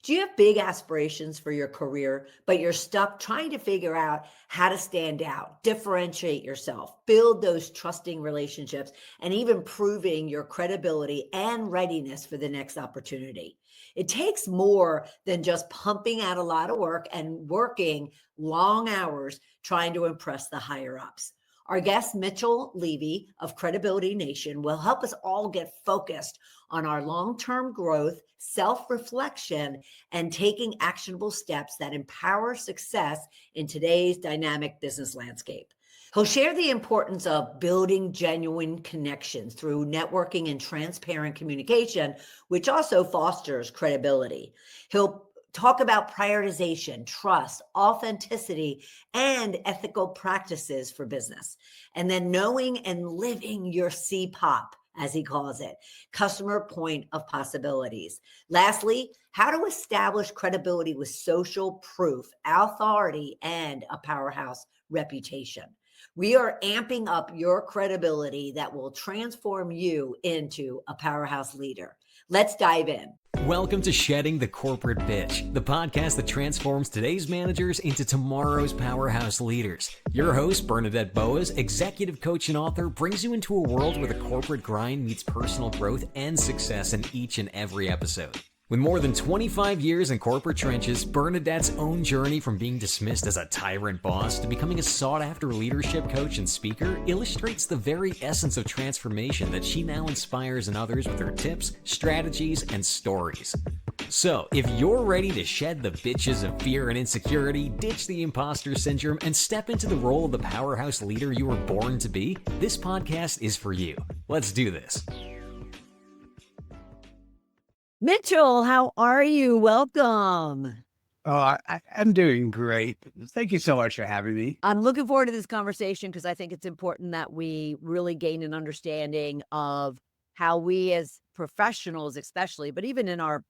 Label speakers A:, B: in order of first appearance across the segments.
A: Do you have big aspirations for your career, but you're stuck trying to figure out how to stand out, differentiate yourself, build those trusting relationships, and even proving your credibility and readiness for the next opportunity? It takes more than just pumping out a lot of work and working long hours trying to impress the higher ups. Our guest, Mitchell Levy of Credibility Nation, will help us all get focused on our long term growth, self reflection, and taking actionable steps that empower success in today's dynamic business landscape. He'll share the importance of building genuine connections through networking and transparent communication, which also fosters credibility. He'll talk about prioritization, trust, authenticity, and ethical practices for business. And then knowing and living your CPOP, as he calls it, customer point of possibilities. Lastly, how to establish credibility with social proof, authority, and a powerhouse reputation. We are amping up your credibility that will transform you into a powerhouse leader. Let's dive in.
B: Welcome to Shedding the Corporate Bitch, the podcast that transforms today's managers into tomorrow's powerhouse leaders. Your host, Bernadette Boas, executive coach and author, brings you into a world where the corporate grind meets personal growth and success in each and every episode. With more than 25 years in corporate trenches, Bernadette's own journey from being dismissed as a tyrant boss to becoming a sought-after leadership coach and speaker illustrates the very essence of transformation that she now inspires in others with her tips, strategies, and stories. So, if you're ready to shed the bitches of fear and insecurity, ditch the imposter syndrome, and step into the role of the powerhouse leader you were born to be, this podcast is for you. Let's do this.
A: Mitchell, how are you? Welcome.
C: Oh, I'm doing great. Thank you so much for having me.
A: I'm looking forward to this conversation because I think it's important that we really gain an understanding of how we as professionals, especially, but even in our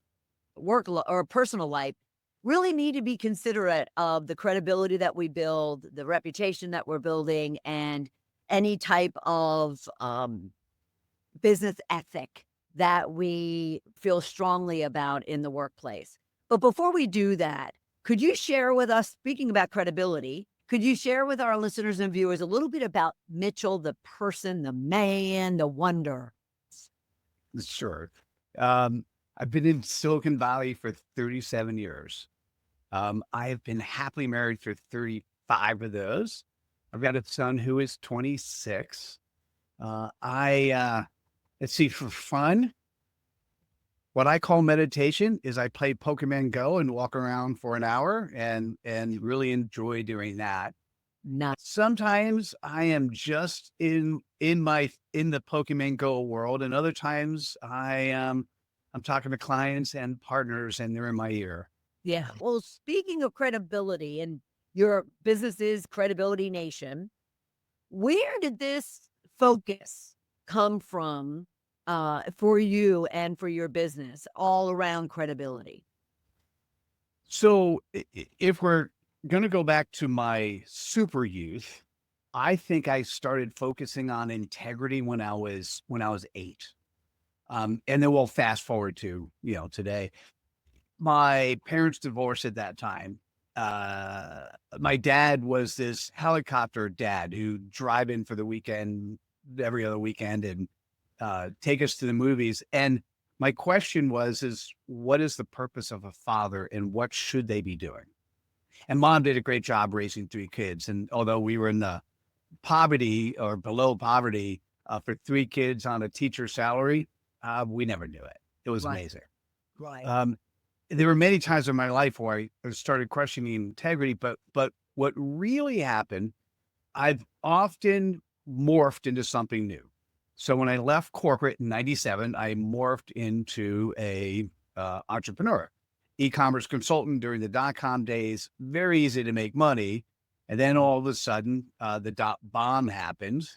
A: work or personal life, really need to be considerate of the credibility that we build, the reputation that we're building, and any type of business ethic that we feel strongly about in the workplace. But before we do that, could you share with us, speaking about credibility, could you share with our listeners and viewers a little bit about Mitchell, the person, the man, the wonder?
C: Sure. I've been in Silicon Valley for 37 years. I have been happily married for 35 of those. I've got a son who is 26. Let's see, for fun, what I call meditation is I play Pokemon Go and walk around for an hour and really enjoy doing that. Sometimes I am just in the Pokemon Go world, and other times I'm talking to clients and partners and they're in my ear.
A: Yeah. Well, speaking of credibility, and your business is Credibility Nation, where did this focus come from for you and for your business all around credibility?
C: So if we're going to go back to my super youth, I think I started focusing on integrity when I was 8. And then we'll fast forward to, today. My parents divorced at that time. My dad was this helicopter dad who'd drive in for the weekend, every other weekend, and take us to the movies. And my question was, what is the purpose of a father and what should they be doing? And mom did a great job raising 3 kids. And although we were in the poverty or below poverty for 3 kids on a teacher's salary, we never knew it. It was amazing.
A: Right.
C: There were many times in my life where I started questioning integrity, but what really happened, I've often morphed into something new. So when I left corporate in 97, I morphed into a entrepreneur, e-commerce consultant during the dot-com days, very easy to make money. And then all of a sudden, the dot bomb happened,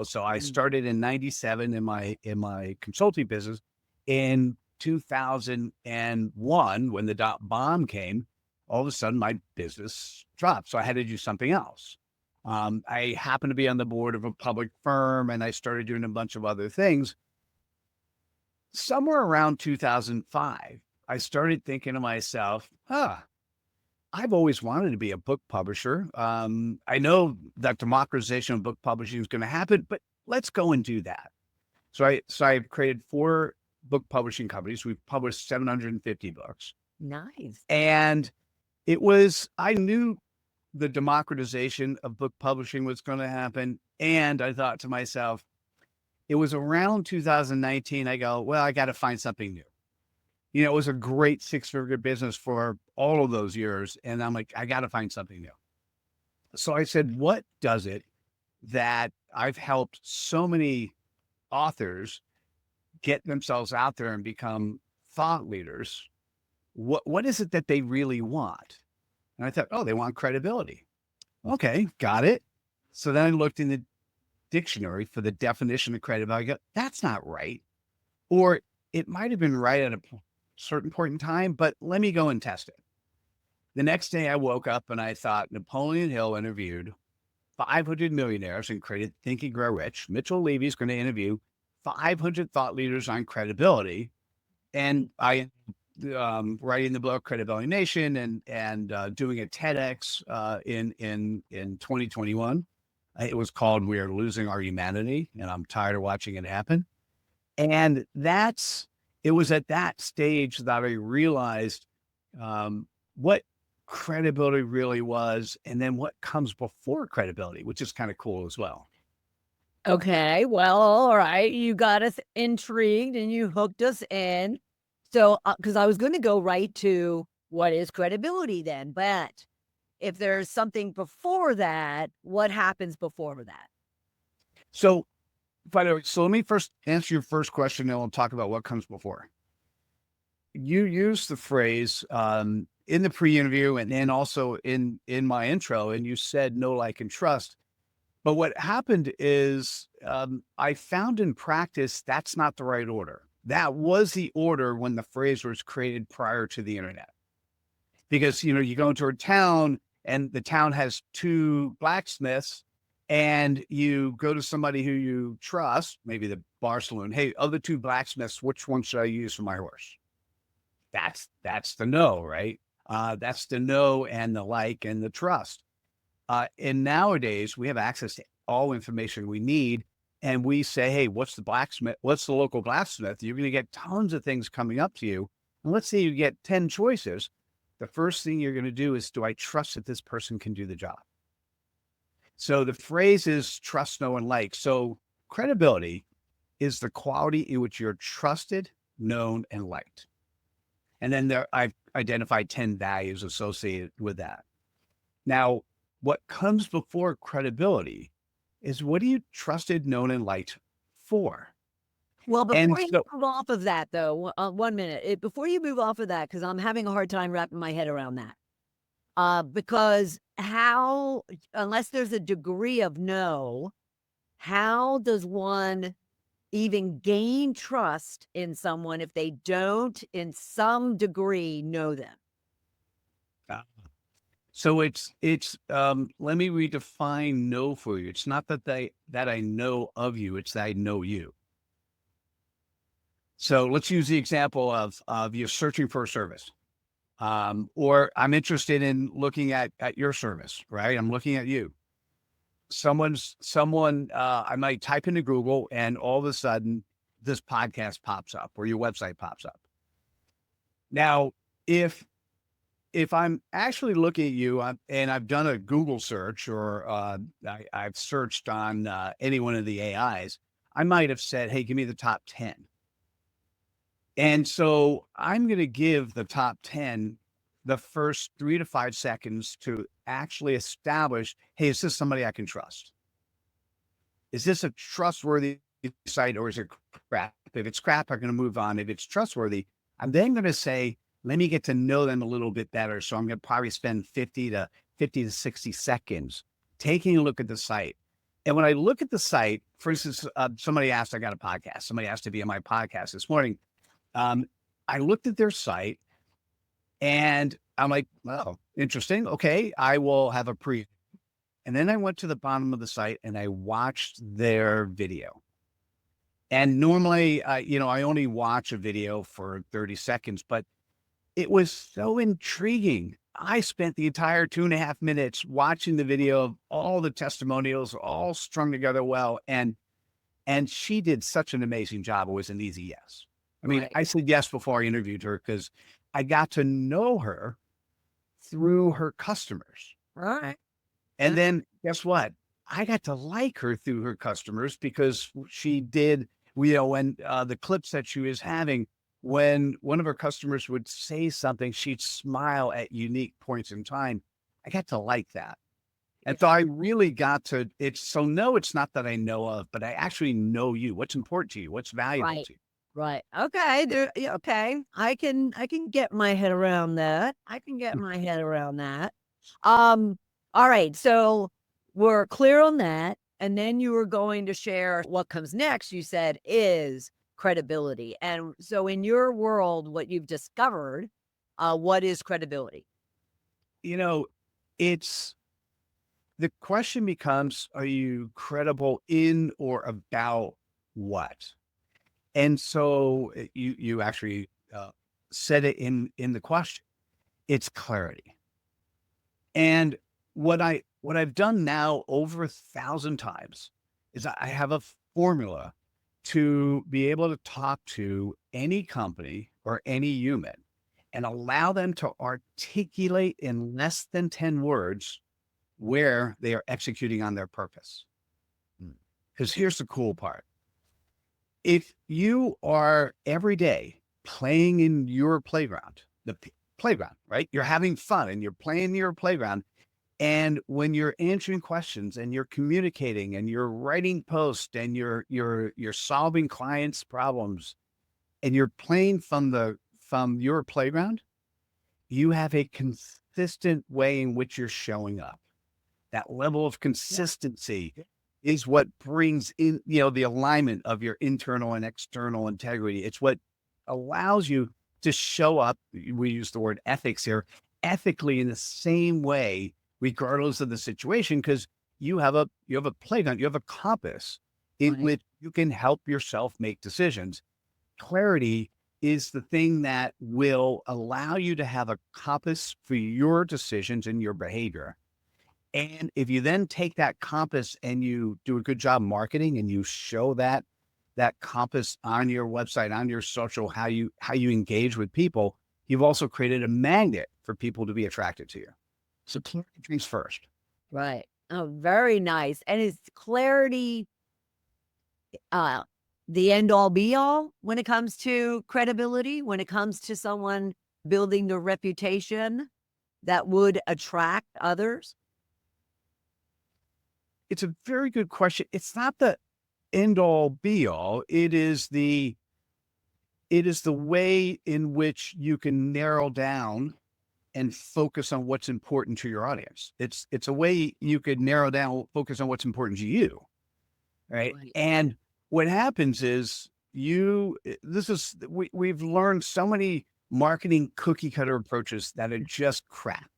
C: so I started in 97 in my consulting business. In 2001, when the dot bomb came, all of a sudden my business dropped. So I had to do something else. I happened to be on the board of a public firm and I started doing a bunch of other things. Somewhere around 2005, I started thinking to myself, I've always wanted to be a book publisher. I know that democratization of book publishing is going to happen, but let's go and do that. So I've created 4 book publishing companies. We've published 750 books.
A: Nice.
C: And I knew the democratization of book publishing was going to happen. And I thought to myself, it was around 2019. I go, well, I got to find something new. It was a great 6-figure business for all of those years. And I'm like, I got to find something new. So I said, what does it that I've helped so many authors get themselves out there and become thought leaders? What is it that they really want? And I thought, they want credibility. Okay, got it. So then I looked in the dictionary for the definition of credibility. I go, that's not right. Or it might have been right at a certain point in time, but let me go and test it. The next day I woke up and I thought Napoleon Hill interviewed 500 millionaires and created Think and Grow Rich. Mitchell Levy is going to interview 500 thought leaders on credibility. And I writing the book Credibility Nation and doing a TEDx in 2021. It was called We Are Losing Our Humanity, and I'm tired of watching it happen. And it was at that stage that I realized what credibility really was, and then what comes before credibility, which is kind of cool as well.
D: Okay, well, all right. You got us intrigued and you hooked us in. So, because I was going to go right to what is credibility then, but if there's something before that, what happens before that?
C: So, by the way, let me first answer your first question, and we'll talk about what comes before. You used the phrase in the pre-interview and then also in my intro, and you said know, like, and trust. But what happened is I found in practice that's not the right order. That was the order when the phrase was created prior to the internet. Because, you go into a town and the town has 2 blacksmiths, and you go to somebody who you trust, maybe the bar saloon. Hey, of the 2 blacksmiths, which one should I use for my horse? That's the no, right? That's the no and the like and the trust. And nowadays we have access to all information we need. And we say, hey, what's the local blacksmith? You're going to get tons of things coming up to you. And let's say you get 10 choices. The first thing you're going to do is, do I trust that this person can do the job? So the phrase is trust, know, and like. So credibility is the quality in which you're trusted, known, and liked. And then I've identified 10 values associated with that. Now, what comes before credibility is, what are you trusted, known, and liked for?
D: Well, before you move off of that, though, 1 minute, before you move off of that, because I'm having a hard time wrapping my head around that. Because unless there's a degree of no, how does one even gain trust in someone if they don't, in some degree, know them?
C: So it's let me redefine know for you. It's not that I know of you, it's that I know you. So let's use the example of you're searching for a service. Or I'm interested in looking at your service, right? I'm looking at you. I might type into Google, and all of a sudden this podcast pops up or your website pops up. Now, if I'm actually looking at you and I've done a Google search, or I've searched on any one of the AIs, I might have said, hey, give me the top 10. And so I'm going to give the top 10 the first 3 to 5 seconds to actually establish, hey, is this somebody I can trust? Is this a trustworthy site, or is it crap? If it's crap, I'm going to move on. If it's trustworthy, I'm then going to say, let me get to know them a little bit better. So I'm going to probably spend 50 to 60 seconds taking a look at the site. And when I look at the site, for instance, somebody asked, I got a podcast. Somebody asked to be on my podcast this morning. I looked at their site and I'm like, well, interesting. Okay, I will have a preview. And then I went to the bottom of the site and I watched their video. And normally, I only watch a video for 30 seconds, but it was so intriguing. I spent the entire 2.5 minutes watching the video of all the testimonials, all strung together well. And she did such an amazing job. It was an easy yes. I mean,
D: Right.
C: I said yes before I interviewed her because I got to know her through her customers.
D: Right.
C: And then guess what? I got to like her through her customers because she did, when the clips that she was having, when one of her customers would say something, she'd smile at unique points in time. I got to like that. And so I really got to, no, it's not that I know of, but I actually know you. What's important to you? What's valuable
D: Right.
C: to you?
D: Right. Okay. Okay. I can get my head around that. I can get my head around that. All right. So we're clear on that. And then you were going to share what comes next, you said, is credibility. And so in your world, what you've discovered, what is credibility?
C: It's the question becomes, are you credible in or about what? And so you actually said it in the question. It's clarity. And what I've done now over 1,000 times is I have a formula to be able to talk to any company or any human and allow them to articulate in less than 10 words where they are executing on their purpose. Because here's the cool part. If you are every day playing in your playground, playground, right? You're having fun and you're playing your playground. And when you're answering questions and you're communicating and you're writing posts and you're solving clients' problems and you're playing from your playground, you have a consistent way in which you're showing up. That level of consistency is what brings in, the alignment of your internal and external integrity. It's what allows you to show up. We use the word ethics here, ethically in the same way, regardless of the situation, because you have a playground, you have a compass in which you can help yourself make decisions. Clarity is the thing that will allow you to have a compass for your decisions and your behavior. And if you then take that compass and you do a good job marketing and you show that compass on your website, on your social, how you engage with people, you've also created a magnet for people to be attracted to you. So clarity comes first.
D: Right. Oh, very nice. And is clarity the end all be all when it comes to credibility, when it comes to someone building the reputation that would attract others?
C: It's a very good question. It's not the end all be all. It is the way in which you can narrow down and focus on what's important to your audience. It's a way you could narrow down, focus on what's important to you. Right. And what happens is we've learned so many marketing cookie cutter approaches that are just crap.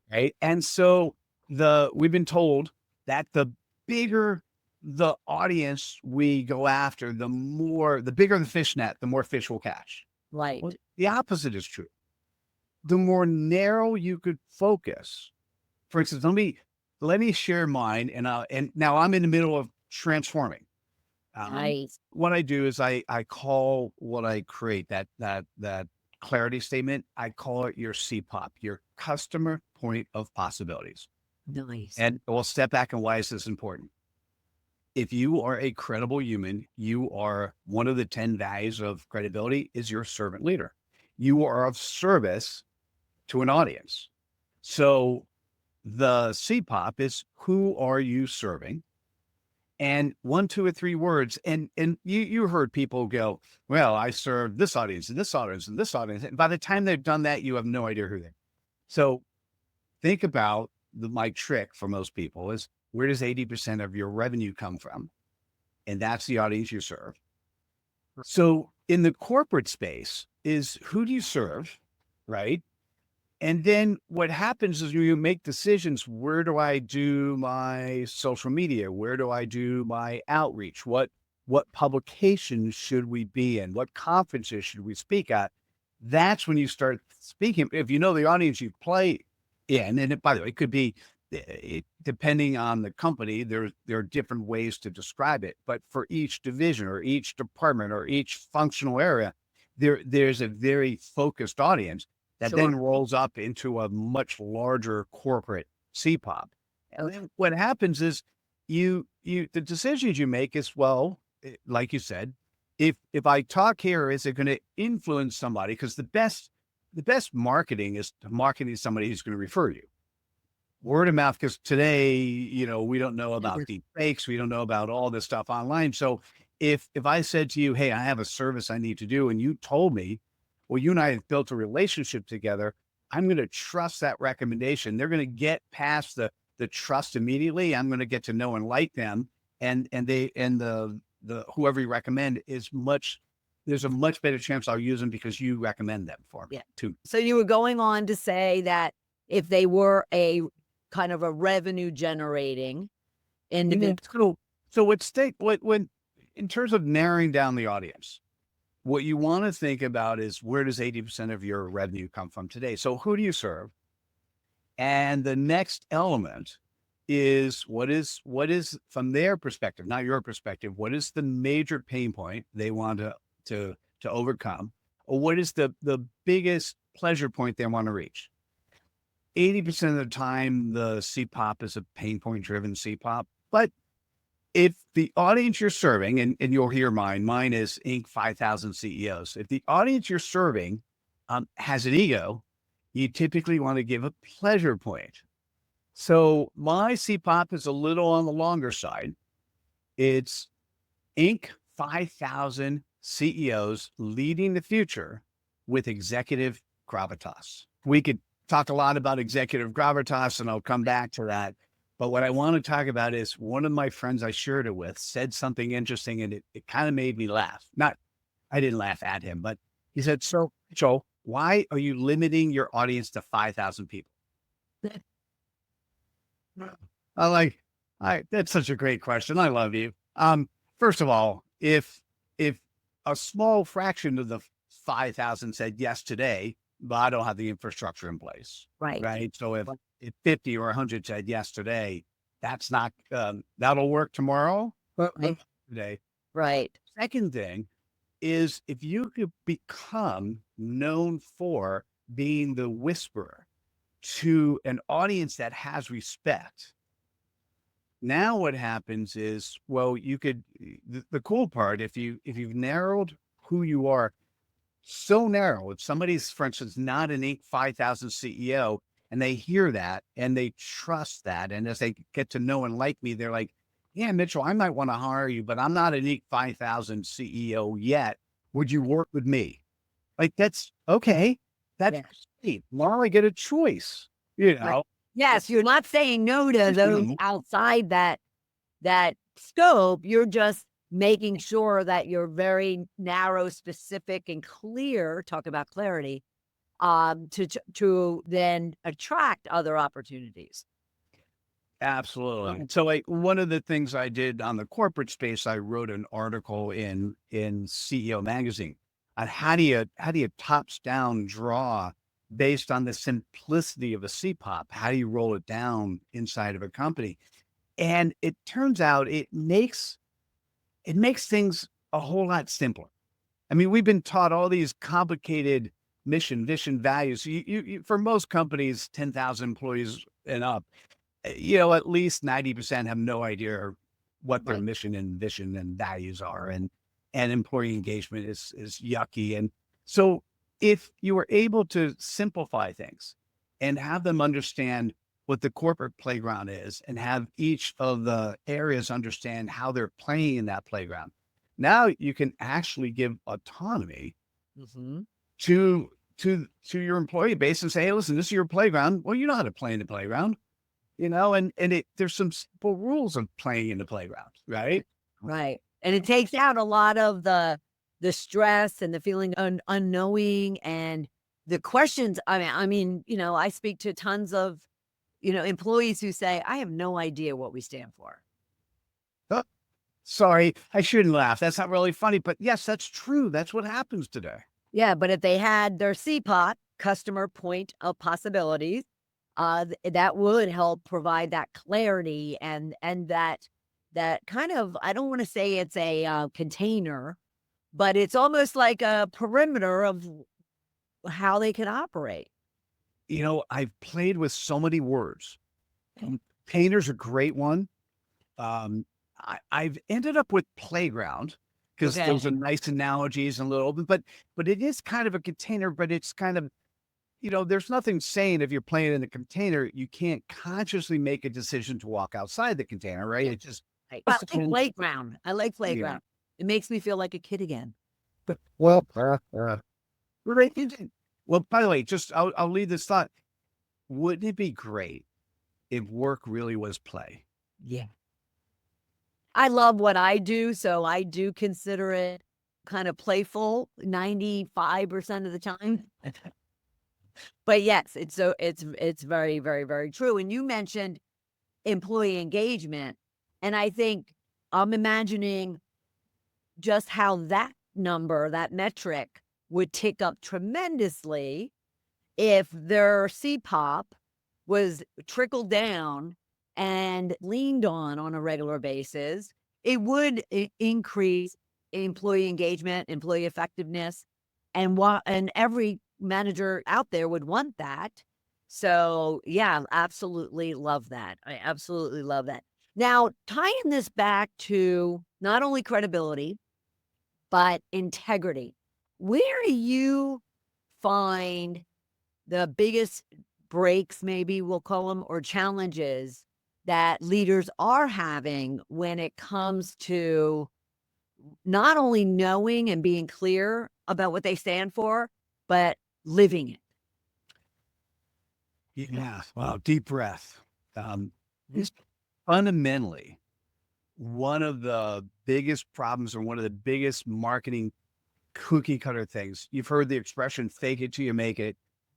C: Right. And so we've been told that the bigger the audience we go after, the bigger the fish net, the more fish will catch.
D: Right.
C: Well, the opposite is true. The more narrow you could focus. For instance, let me share mine, and now I'm in the middle of transforming.
D: Nice.
C: What I do is I call what I create, that clarity statement, I call it your CPOP, your customer point of possibilities.
D: Nice.
C: And we'll step back, and why is this important? If you are a credible human, you are one of the 10 values of credibility is your servant leader. You are of service to an audience. So the CPOP is, who are you serving? And 1, 2, or 3 words. And you heard people go, well, I serve this audience and this audience and this audience. And by the time they've done that, you have no idea who they are. So think about my trick for most people is, where does 80% of your revenue come from? And that's the audience you serve. So in the corporate space is, who do you serve, right? And then what happens is you make decisions. Where do I do my social media? Where do I do my outreach? What publications should we be in? What conferences should we speak at? that's when you start speaking. If you know the audience you play in, and by the way, it could be depending on the company, there are different ways to describe it. But for each division or each department or each functional area, there's a very focused audience that then rolls up into a much larger corporate CPOP. And then what happens is the decisions you make is, well, like you said, if I talk here, is it going to influence somebody? Because the best marketing is marketing somebody who's going to refer you. Word of mouth, because today, we don't know about deep fakes. We don't know about all this stuff online. So if I said to you, hey, I have a service I need to do, and you told me, well, you and I have built a relationship together, I'm going to trust that recommendation. They're going to get past the trust immediately. I'm going to get to know and like them. And the whoever you recommend there's a much better chance I'll use them because you recommend them for me too.
D: So you were going on to say that if they were a kind of a revenue generating individual.
C: So when in terms of narrowing down the audience, what you want to think about is, where does 80% of your revenue come from today? So who do you serve? And the next element is what is from their perspective, not your perspective, what is the major pain point they want to overcome? Or what is the biggest pleasure point they want to reach? 80% of the time, the CPOP is a pain point driven CPOP. But if the audience you're serving, and you'll hear mine is Inc. 5,000 CEOs. If the audience you're serving has an ego, you typically want to give a pleasure point. So my CPOP is a little on the longer side. It's Inc. 5,000 CEOs leading the future with executive gravitas. We could talk a lot about executive gravitas, and I'll come back to that. But what I want to talk about is, one of my friends I shared it with said something interesting, and it kind of made me laugh. I didn't laugh at him, but he said, so why are you limiting your audience to 5,000 people? That's such a great question. I love you. First of all, if a small fraction of the 5,000 said yes today, but I don't have the infrastructure in place. Right. So if 50 or 100 said yes today, that's not, that'll work tomorrow, but today.
D: Right.
C: Second thing is, if you could become known for being the whisperer to an audience that has respect, now what happens is, well, you could, the cool part, if you've narrowed who you are so narrow, if somebody's, for instance, not an Inc. 5,000 CEO, and they hear that and they trust that, and as they get to know and like me, they're like, yeah, Mitchell, I might want to hire you, but I'm not an Inc. 5,000 CEO yet. Would you work with me? Like, that's okay. That's great. Now I get a choice,
D: Right. Yes, you're not saying no to those outside that scope. You're just making sure that you're very narrow, specific, and clear. Talk about clarity, to then attract other opportunities.
C: Absolutely. So one of the things I did on the corporate space, I wrote an article in CEO magazine on how do you tops down draw based on the simplicity of a CPOP. How do you roll it down inside of a company? And it turns out it makes things a whole lot simpler. I mean, we've been taught all these complicated mission, vision, values. You for most companies, 10,000 employees and up, at least 90% have no idea what their mission and vision and values are. And employee engagement is yucky. And so if you were able to simplify things and have them understand what the corporate playground is, and have each of the areas understand how they're playing in that playground, now you can actually give autonomy to your employee base and say, hey, listen, this is your playground. Well, you know how to play in the playground, and there's some simple rules of playing in the playground, right?
D: Right. And it takes out a lot of the stress and the feeling unknowing and the questions. I mean, I speak to tons of, employees who say, I have no idea what we stand for.
C: Sorry, I shouldn't laugh. That's not really funny, but yes, that's true. That's what happens today.
D: Yeah, but if they had their CPOP, customer point of possibilities, that would help provide that clarity and that kind of, I don't want to say it's a container, but it's almost like a perimeter of how they can operate.
C: I've played with so many words. Painter's a great one. I've ended up with playground because
D: Okay.
C: those are nice analogies and little, but it is kind of a container, but it's kind of, there's nothing saying if you're playing in a container, you can't consciously make a decision to walk outside the container, right? It just
D: I
C: just
D: like
C: depends.
D: playground. I like
C: Yeah.
D: playground. It makes me feel like a kid again.
C: Well, right. Well, by the way, just I'll leave this thought. Wouldn't it be great if work really was play?
D: Yeah. I love what I do, so I do consider it kind of playful 95% of the time. But yes, it's very, very, very true. And you mentioned employee engagement, and I think I'm imagining just how that number, that metric would tick up tremendously if their CPOP was trickled down and leaned on a regular basis. It would increase employee engagement, employee effectiveness, and every manager out there would want that. So yeah, absolutely love that. I absolutely love that. Now, tying this back to not only credibility, but integrity, where do you find the biggest breaks, maybe we'll call them, or challenges that leaders are having when it comes to not only knowing and being clear about what they stand for, but living it?
C: Yeah. Wow. Deep breath. It's fundamentally one of the biggest problems or one of the biggest marketing cookie cutter things. You've heard the expression, fake it till you make it.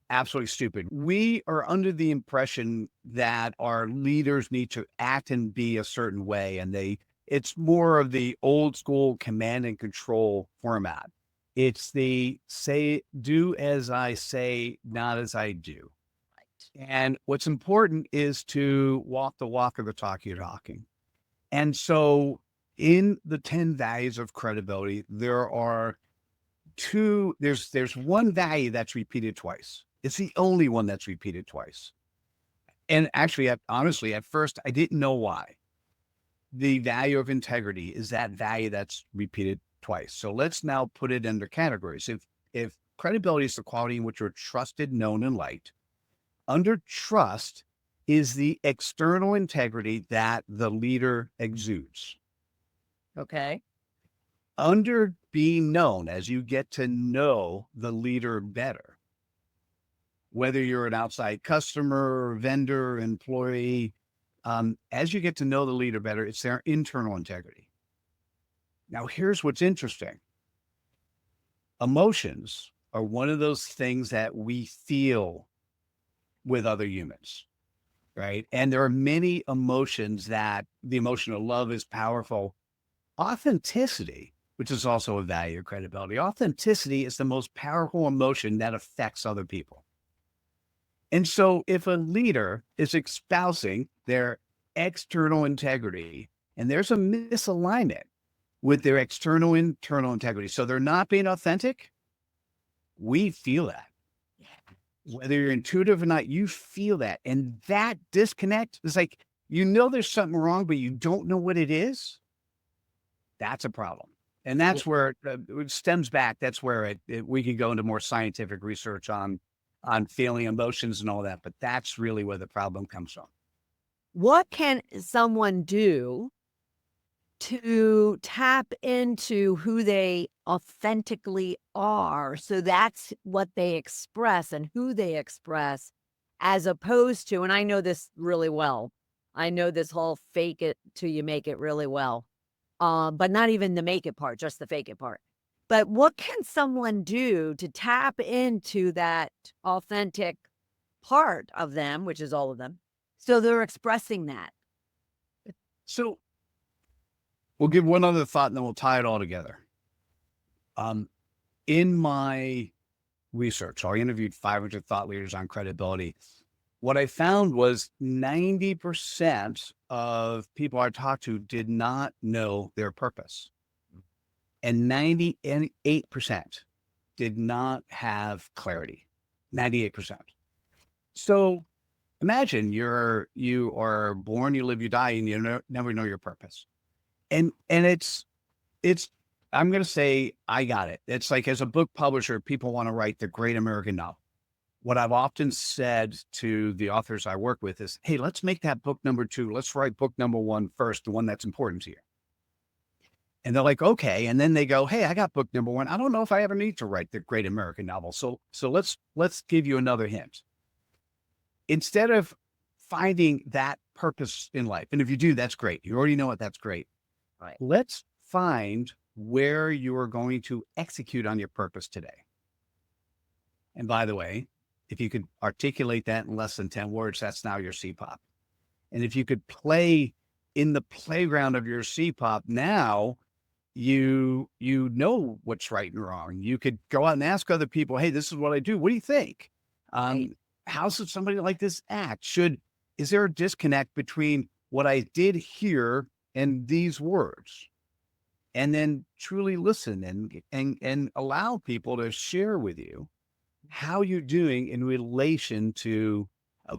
C: Absolutely stupid. We are under the impression that our leaders need to act and be a certain way. And it's more of the old school command and control format. It's the do as I say, not as I do. And what's important is to walk the walk or the talk you're talking. And so in the 10 values of credibility, there's one value that's repeated twice. It's the only one that's repeated twice. And actually, honestly, at first, I didn't know why. The value of integrity is that value that's repeated twice. So let's now put it under categories. If credibility is the quality in which you're trusted, known, and liked, under trust is the external integrity that the leader exudes.
D: Okay.
C: Under being known, as you get to know the leader better, whether you're an outside customer, vendor, employee, as you get to know the leader better, it's their internal integrity. Now, here's what's interesting. Emotions are one of those things that we feel with other humans, right? And there are many emotions that the emotion of love is powerful. Authenticity, which is also a value of credibility, authenticity is the most powerful emotion that affects other people. And so if a leader is espousing their external integrity and there's a misalignment with their external internal integrity, so they're not being authentic, we feel that. Whether you're intuitive or not, you feel that. And that disconnect is like, there's something wrong, but you don't know what it is. That's a problem. And that's where it stems back. That's where we could go into more scientific research on feeling emotions and all that. But that's really where the problem comes from.
D: What can someone do to tap into who they authentically are? So that's what they express and who they express, as opposed to, and I know this really well. I know this whole fake it till you make it really well. But not even the make it part, just the fake it part. But what can someone do to tap into that authentic part of them, which is all of them, so they're expressing that?
C: So we'll give one other thought and then we'll tie it all together. in my research, I interviewed 500 thought leaders on credibility. What I found was 90% of people I talked to did not know their purpose. And 98% did not have clarity. 98%. So imagine you are born, you live, you die, and you never know your purpose. And it's I'm going to say, I got it. It's like, as a book publisher, people want to write the great American novel. What I've often said to the authors I work with is, hey, let's make that book number 2. Let's write book number 1 first, the one that's important to you. And they're like, okay. And then they go, hey, I got book number 1. I don't know if I ever need to write the great American novel. So let's give you another hint. Instead of finding that purpose in life, and if you do, that's great. You already know it. That's great.
D: Right.
C: Let's find where you are going to execute on your purpose today. And by the way, if you could articulate that in less than 10 words, that's now your CPOP. And if you could play in the playground of your CPOP, now you know what's right and wrong. You could go out and ask other people, hey, this is what I do. What do you think?
D: Right.
C: How should somebody like this act? Is there a disconnect between what I did here and these words? And then truly listen and allow people to share with you how you're doing in relation to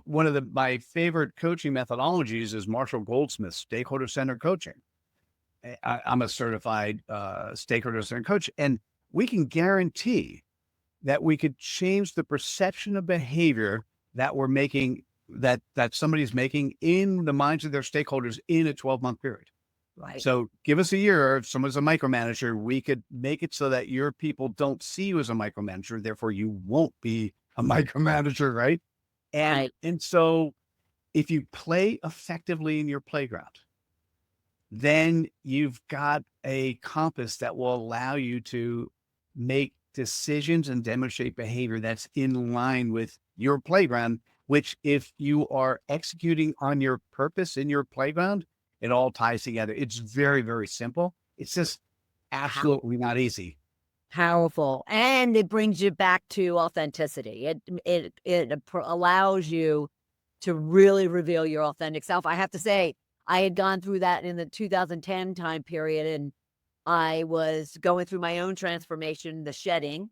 C: one of my favorite coaching methodologies is Marshall Goldsmith's stakeholder-centered coaching. I'm a certified stakeholder-centered coach, and we can guarantee that we could change the perception of behavior that we're making, that somebody's making in the minds of their stakeholders in a 12-month period.
D: Right.
C: So give us a year. If someone's a micromanager, we could make it so that your people don't see you as a micromanager. Therefore, you won't be a micromanager, right? And so if you play effectively in your playground, then you've got a compass that will allow you to make decisions and demonstrate behavior that's in line with your playground, which if you are executing on your purpose in your playground, it all ties together. It's very, very simple. It's just absolutely not easy.
D: Powerful. And it brings you back to authenticity. It allows you to really reveal your authentic self. I have to say, I had gone through that in the 2010 time period, and I was going through my own transformation, the shedding.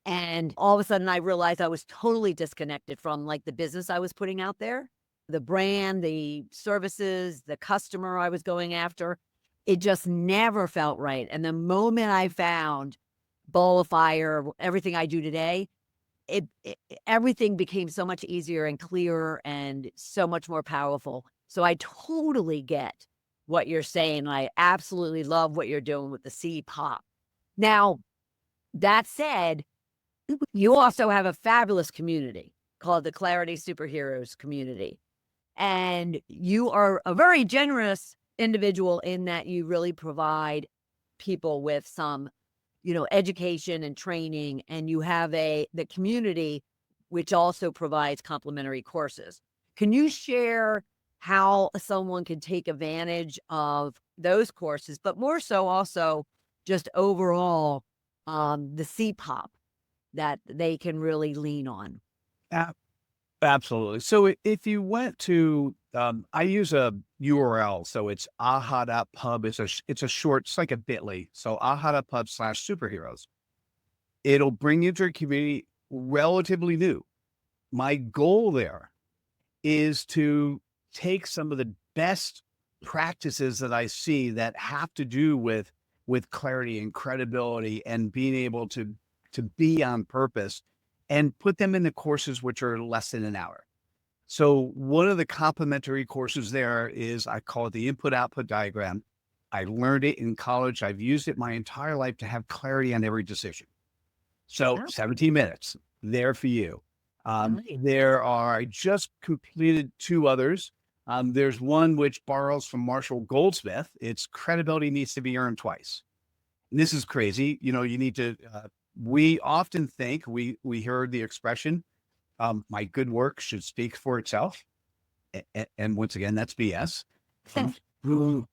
D: And all of a sudden I realized I was totally disconnected from like the business I was putting out there, the brand, the services, the customer I was going after. It just never felt right. And the moment I found Ball of Fire, everything I do today, everything became so much easier and clearer and so much more powerful. So I totally get what you're saying. I absolutely love what you're doing with the CPOP. Now, that said, you also have a fabulous community called the Clarity Superheroes community. And you are a very generous individual in that you really provide people with some, education and training, and you have the community, which also provides complimentary courses. Can you share how someone can take advantage of those courses, but more so also just overall the CPOP that they can really lean on?
C: Absolutely. So if you went to, I use a URL, so it's aha.pub. It's a short, it's like a bit.ly. So aha.pub/superheroes. It'll bring you to a community relatively new. My goal there is to take some of the best practices that I see that have to do with clarity and credibility and being able to be on purpose, and put them in the courses which are less than an hour. So one of the complementary courses there is, I call it the input-output diagram. I learned it in college. I've used it my entire life to have clarity on every decision. So 17 minutes there for you. I just completed 2 others. There's one which borrows from Marshall Goldsmith. It's credibility needs to be earned twice. And this is crazy. You need to, we often think, we heard the expression, my good work should speak for itself. And once again, that's BS. You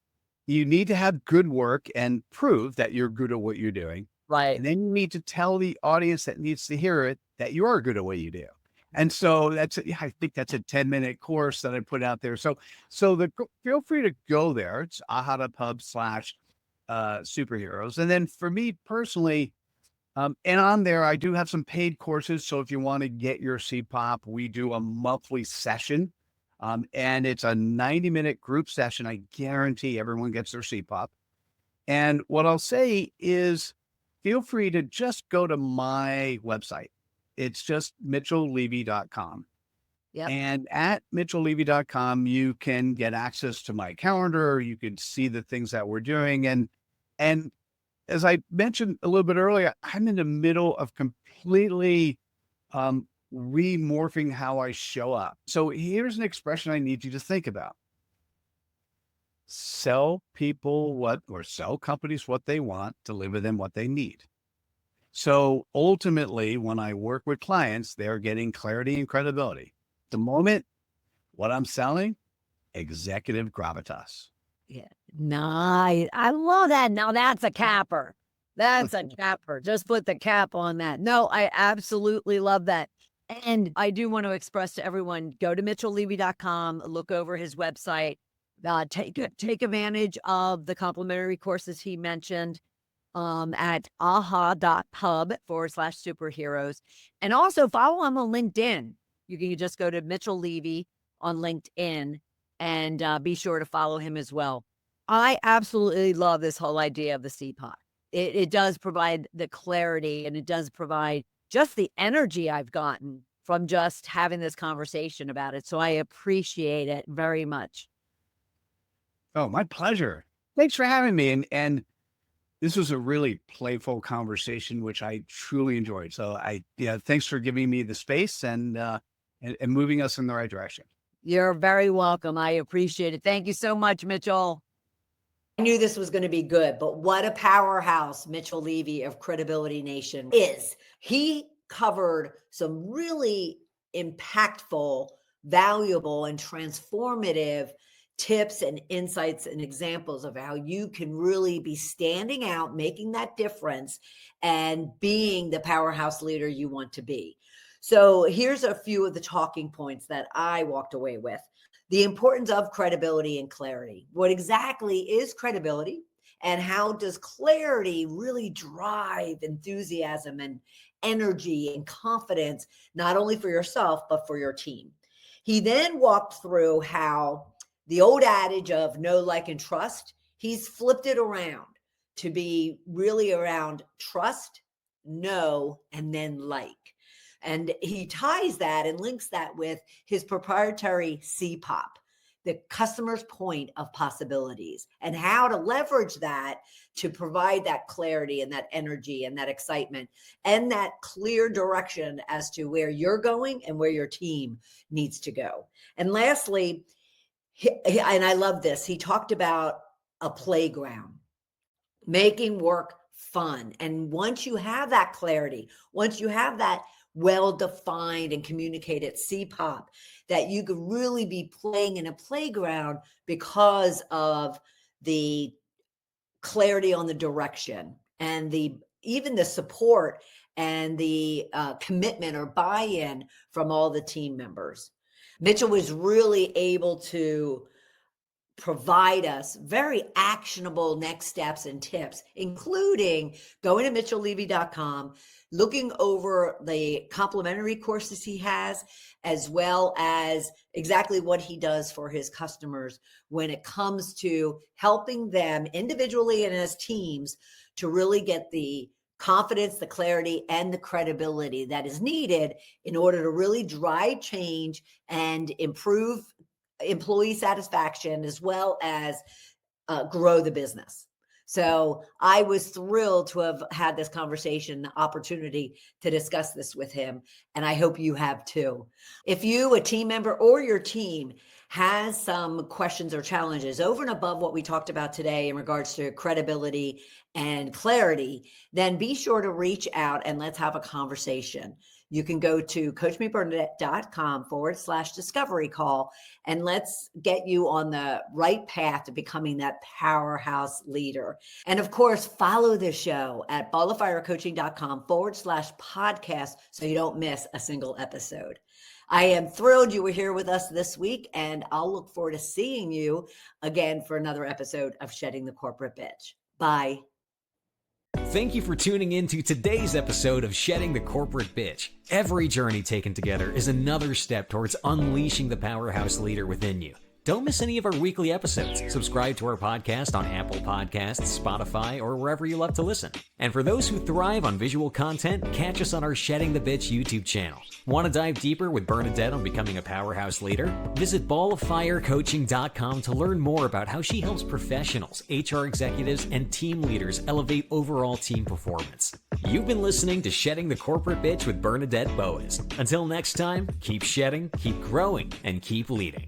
C: need to have good work and prove that you're good at what you're doing.
D: Right.
C: And then you need to tell the audience that needs to hear it that you are good at what you do. And so I think that's a 10-minute course that I put out there. So feel free to go there. It's aha.pub/superheroes. And then for me personally, and on there, I do have some paid courses. So if you want to get your CPOP, we do a monthly session. And it's a 90-minute group session. I guarantee everyone gets their CPOP. And what I'll say is feel free to just go to my website. It's just mitchelllevy.com.
D: Yep.
C: And at mitchelllevy.com, you can get access to my calendar. You can see the things that we're doing. And as I mentioned a little bit earlier, I'm in the middle of completely remorphing how I show up. So here's an expression I need you to think about. Sell companies what they want, deliver them what they need. So ultimately, when I work with clients, they're getting clarity and credibility. The moment what I'm selling, executive gravitas.
D: Yeah. Nice. I love that. Now that's a capper. That's a capper. Just put the cap on that. No, I absolutely love that. And I do want to express to everyone, go to mitchelllevy.com, look over his website, take advantage of the complimentary courses he mentioned at aha.pub/superheroes. And also follow him on LinkedIn. You can just go to Mitchell Levy on LinkedIn and be sure to follow him as well. I absolutely love this whole idea of the CPOP. It does provide the clarity, and it does provide just the energy I've gotten from just having this conversation about it. So I appreciate it very much.
C: Oh, my pleasure. Thanks for having me. And this was a really playful conversation, which I truly enjoyed. So thanks for giving me the space and moving us in the right direction.
D: You're very welcome. I appreciate it. Thank you so much, Mitchell.
A: I knew this was going to be good, but what a powerhouse Mitchell Levy of Credibility Nation is. He covered some really impactful, valuable, and transformative tips and insights and examples of how you can really be standing out, making that difference, and being the powerhouse leader you want to be. So here's a few of the talking points that I walked away with. The importance of credibility and clarity. What exactly is credibility, and how does clarity really drive enthusiasm and energy and confidence, not only for yourself, but for your team? He then walked through how the old adage of know, like, and trust, he's flipped it around to be really around trust, know, and then like. And he ties that and links that with his proprietary CPOP, the customer's point of possibilities, and how to leverage that to provide that clarity and that energy and that excitement and that clear direction as to where you're going and where your team needs to go. And lastly, and I love this, he talked about a playground, making work fun. And once you have that clarity, once you have that well-defined and communicated CPOP, that you could really be playing in a playground because of the clarity on the direction and even the support and the commitment or buy-in from all the team members. Mitchell was really able to provide us very actionable next steps and tips, including going to mitchelllevy.com, looking over the complimentary courses he has, as well as exactly what he does for his customers when it comes to helping them individually and as teams to really get the confidence, the clarity, and the credibility that is needed in order to really drive change and improve employee satisfaction, as well as grow the business. So I was thrilled to have had this conversation, the opportunity to discuss this with him. And I hope you have too. If you, a team member, or your team has some questions or challenges over and above what we talked about today in regards to credibility and clarity, then be sure to reach out and let's have a conversation. you can go to coachmebernadette.com/discovery call, and let's get you on the right path to becoming that powerhouse leader. And of course, follow the show at balloffirecoaching.com/podcast so you don't miss a single episode. I am thrilled you were here with us this week, and I'll look forward to seeing you again for another episode of Shedding the Corporate Bitch. Bye.
B: Thank you for tuning in to today's episode of Shedding the Corporate Bitch. Every journey taken together is another step towards unleashing the powerhouse leader within you. Don't miss any of our weekly episodes. Subscribe to our podcast on Apple Podcasts, Spotify, or wherever you love to listen. And for those who thrive on visual content, catch us on our Shedding the Bitch YouTube channel. Want to dive deeper with Bernadette on becoming a powerhouse leader? Visit balloffirecoaching.com to learn more about how she helps professionals, HR executives, and team leaders elevate overall team performance. You've been listening to Shedding the Corporate Bitch with Bernadette Boas. Until next time, keep shedding, keep growing, and keep leading.